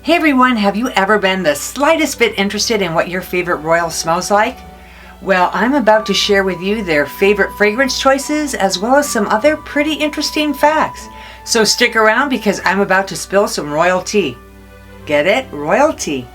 Hey everyone, have you ever been the slightest bit interested in what your favorite royal smells like? Well, I'm about to share with you their favorite fragrance choices as well as some other pretty interesting facts. So stick around because I'm about to spill some royal tea. Get it? Royal tea.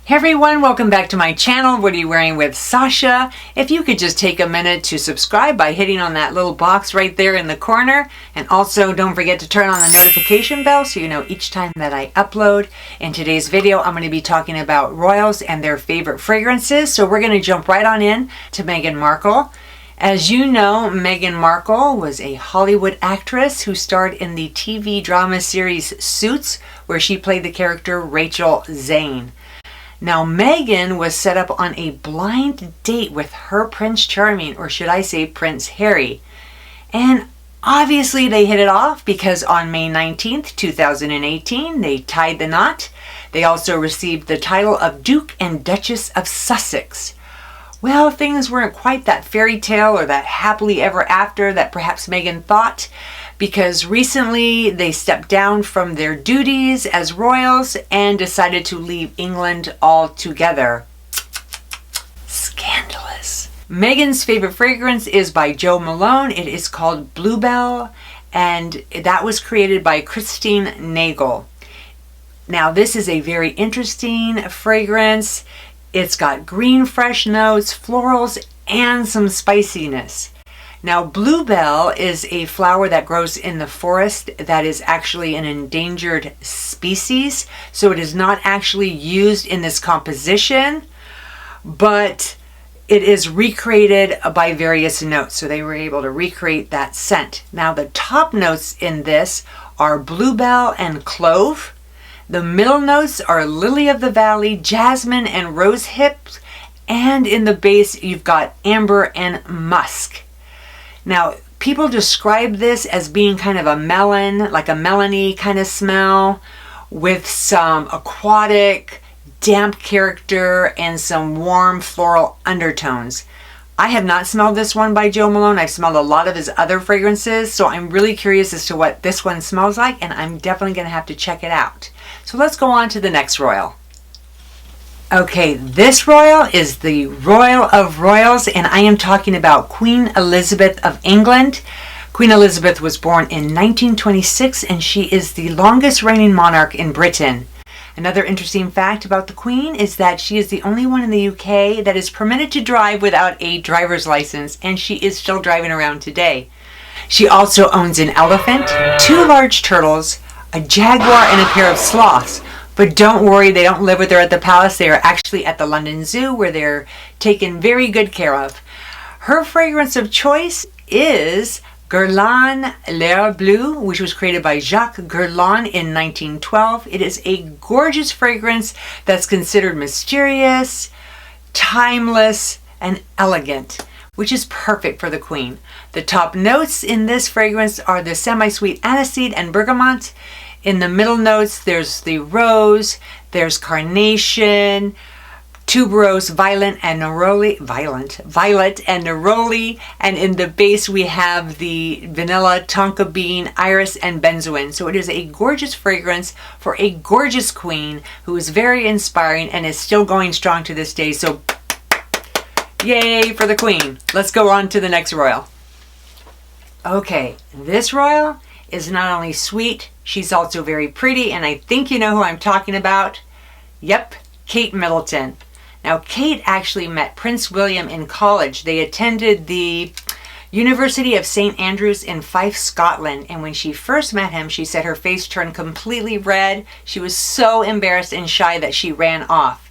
Hey everyone, welcome back to my channel. What are you wearing with Sasha? If you could just take a minute to subscribe by hitting on that little box right there in the corner, and also don't forget to turn on the notification bell so you know each time that I upload. In today's video, I'm going to be talking about royals and their favorite fragrances. So we're going to jump right on in to Meghan Markle. As you know, Meghan Markle was a Hollywood actress who starred in the TV drama series Suits, where she played the character Rachel Zane. Now, Meghan was set up on a blind date with her Prince Charming, or should I say Prince Harry. And obviously they hit it off because on May 19th, 2018, they tied the knot. They also received the title of Duke and Duchess of Sussex. Well, things weren't quite that fairy tale or that happily ever after that perhaps Meghan thought, because recently they stepped down from their duties as royals and decided to leave England altogether. Scandalous. Meghan's favorite fragrance is by Jo Malone. It is called Bluebell, and that was created by Christine Nagel. Now, this is a very interesting fragrance. It's got green fresh notes, florals, and some spiciness. Now, bluebell is a flower that grows in the forest that is actually an endangered species. So it is not actually used in this composition, but it is recreated by various notes. So they were able to recreate that scent. Now, the top notes in this are bluebell and clove. The middle notes are lily of the valley, jasmine, and rose hips. And in the base, you've got amber and musk. Now, people describe this as being kind of a melon, like a melony kind of smell with some aquatic, damp character and some warm floral undertones. I have not smelled this one by Jo Malone. I've smelled a lot of his other fragrances, so I'm really curious as to what this one smells like, and I'm definitely going to have to check it out. So let's go on to the next royal. Okay, this royal is the Royal of Royals, and I am talking about Queen Elizabeth of England. Queen Elizabeth was born in 1926, and she is the longest reigning monarch in Britain. Another interesting fact about the Queen is that she is the only one in the UK that is permitted to drive without a driver's license, and she is still driving around today. She also owns an elephant, 2 large turtles, a jaguar, and a pair of sloths. But don't worry, they don't live with her at the palace. They are actually at the London Zoo, where they're taken very good care of. Her fragrance of choice is Guerlain L'Air Bleu, which was created by Jacques Guerlain in 1912. It is a gorgeous fragrance that's considered mysterious, timeless, and elegant, which is perfect for the Queen. The top notes in this fragrance are the semi-sweet aniseed and bergamot. In the middle notes, there's the rose, there's carnation, tuberose, violet, and neroli, and in the base we have the vanilla, tonka bean, iris, and benzoin. So it is a gorgeous fragrance for a gorgeous queen who is very inspiring and is still going strong to this day. So yay for the Queen. Let's go on to the next royal. Okay, this royal is not only sweet, she's also very pretty, and I think you know who I'm talking about. Yep, Kate Middleton. Now, Kate actually met Prince William in college. They attended the University of St. Andrews in Fife, Scotland, and when she first met him, she said her face turned completely red. She was so embarrassed and shy that she ran off.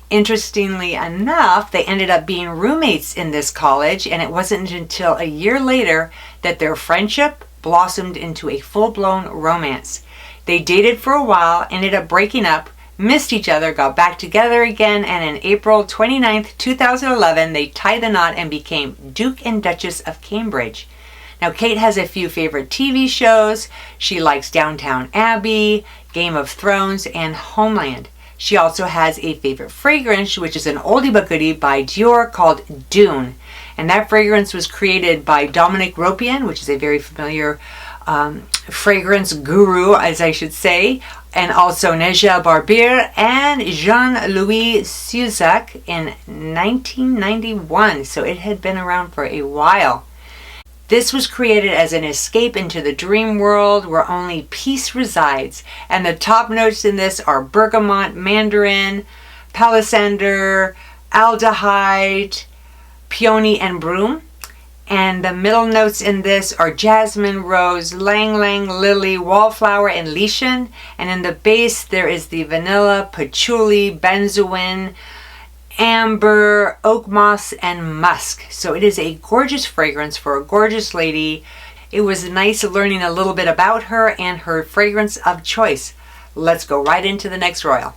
Interestingly enough, they ended up being roommates in this college, and it wasn't until a year later that their friendship blossomed into a full-blown romance. They dated for a while, ended up breaking up, missed each other, got back together again, and on April 29th, 2011, they tied the knot and became Duke and Duchess of Cambridge. Now, Kate has a few favorite TV shows. She likes Downton Abbey, Game of Thrones, and Homeland. She also has a favorite fragrance, which is an oldie but goodie by Dior called Dune. And that fragrance was created by Dominic Ropian, which is a very familiar fragrance guru, as I should say, and also Neja Barbier and Jean-Louis Suzak in 1991. So it had been around for a while. This was created as an escape into the dream world where only peace resides. And the top notes in this are bergamot, mandarin, palisander, aldehyde, peony, and broom. And the middle notes in this are jasmine, rose, ylang-ylang, lily, wallflower, and lichen. And in the base there is the vanilla, patchouli, benzoin, amber, oak moss, and musk. So it is a gorgeous fragrance for a gorgeous lady. It was nice learning a little bit about her and her fragrance of choice. Let's go right into the next royal.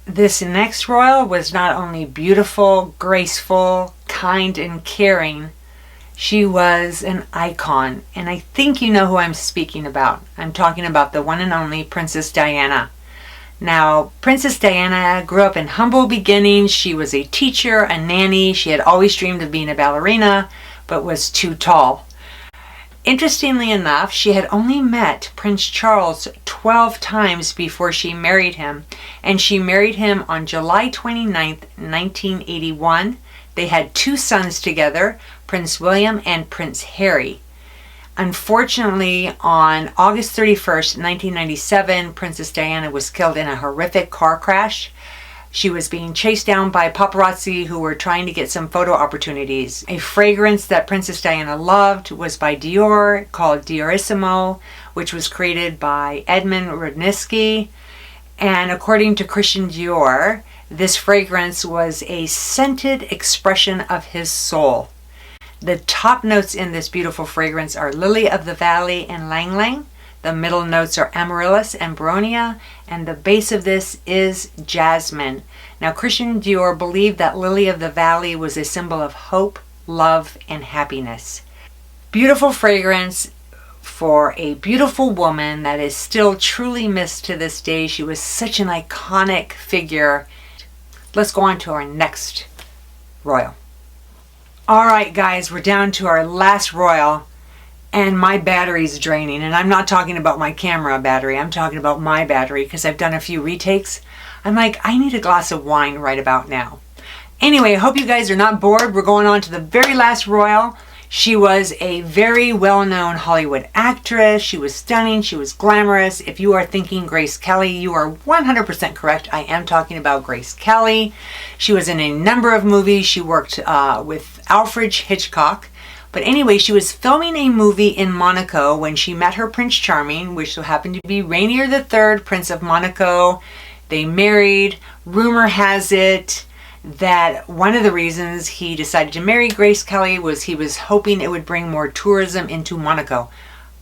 This next royal was not only beautiful, graceful, kind, and caring, she was an icon. And I think you know who I'm speaking about. I'm talking about the one and only Princess Diana. Now, Princess Diana grew up in humble beginnings. She was a teacher, a nanny. She had always dreamed of being a ballerina, but was too tall. Interestingly enough, she had only met Prince Charles 12 times before she married him, and she married him on July 29th, 1981. They had 2 sons together, Prince William and Prince Harry. Unfortunately, on August 31st, 1997, Princess Diana was killed in a horrific car crash. She was being chased down by paparazzi who were trying to get some photo opportunities. A fragrance that Princess Diana loved was by Dior called Diorissimo, which was created by Edmond Rudnitsky. And according to Christian Dior, this fragrance was a scented expression of his soul. The top notes in this beautiful fragrance are lily of the valley and ylang-ylang. The middle notes are amaryllis and bryonia, and the base of this is jasmine. Now, Christian Dior believed that lily of the valley was a symbol of hope, love, and happiness. Beautiful fragrance for a beautiful woman that is still truly missed to this day. She was such an iconic figure. Let's go on to our next royal. All right, guys, we're down to our last royal, and my battery's draining. And I'm not talking about my camera battery. I'm talking about my battery because I've done a few retakes. I'm like, I need a glass of wine right about now. Anyway, I hope you guys are not bored. We're going on to the very last royal. She was a very well-known Hollywood actress. She was stunning. She was glamorous. If you are thinking Grace Kelly, you are 100% correct. I am talking about Grace Kelly. She was in a number of movies. She worked with Alfred Hitchcock. But anyway, she was filming a movie in Monaco when she met her Prince Charming, which so happened to be Rainier III, Prince of Monaco. They married. Rumor has it that one of the reasons he decided to marry Grace Kelly was he was hoping it would bring more tourism into Monaco.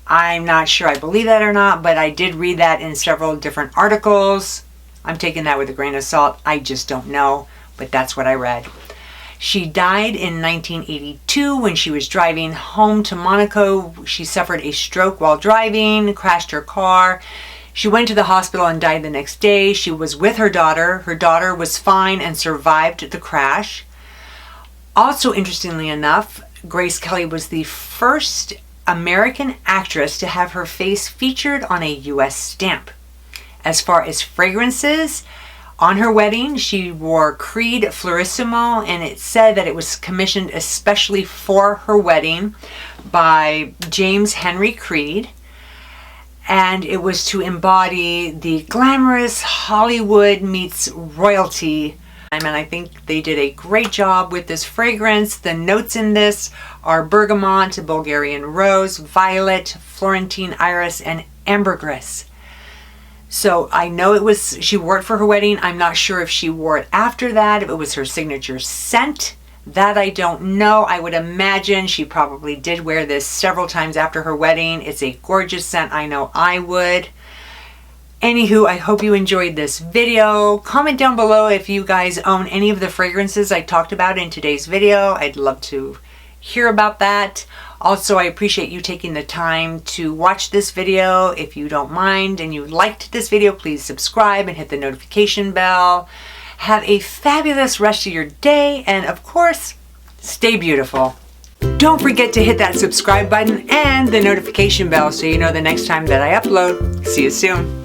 I'm not sure I believe that or not, but I did read that in several different articles. I'm taking that with a grain of salt. I just don't know, but that's what I read. She died in 1982 when she was driving home to Monaco. She suffered a stroke while driving, crashed her car. She went to the hospital and died the next day. She was with her daughter. Her daughter was fine and survived the crash. Also, interestingly enough, Grace Kelly was the first American actress to have her face featured on a U.S. stamp. As far as fragrances, on her wedding, she wore Creed Florissimo, and it said that it was commissioned especially for her wedding by James Henry Creed. And it was to embody the glamorous Hollywood meets royalty. And I think they did a great job with this fragrance. The notes in this are bergamot, Bulgarian rose, violet, Florentine iris, and ambergris. So I know it was, she wore it for her wedding. I'm not sure if she wore it after that, if it was her signature scent. That I don't know. I would imagine she probably did wear this several times after her wedding. It's a gorgeous scent. I know I would. Anywho, I hope you enjoyed this video. Comment down below if you guys own any of the fragrances I talked about in today's video. I'd love to hear about that. Also, I appreciate you taking the time to watch this video. If you don't mind and you liked this video, please subscribe and hit the notification bell. Have a fabulous rest of your day, and of course, stay beautiful. Don't forget to hit that subscribe button and the notification bell so you know the next time that I upload. See you soon.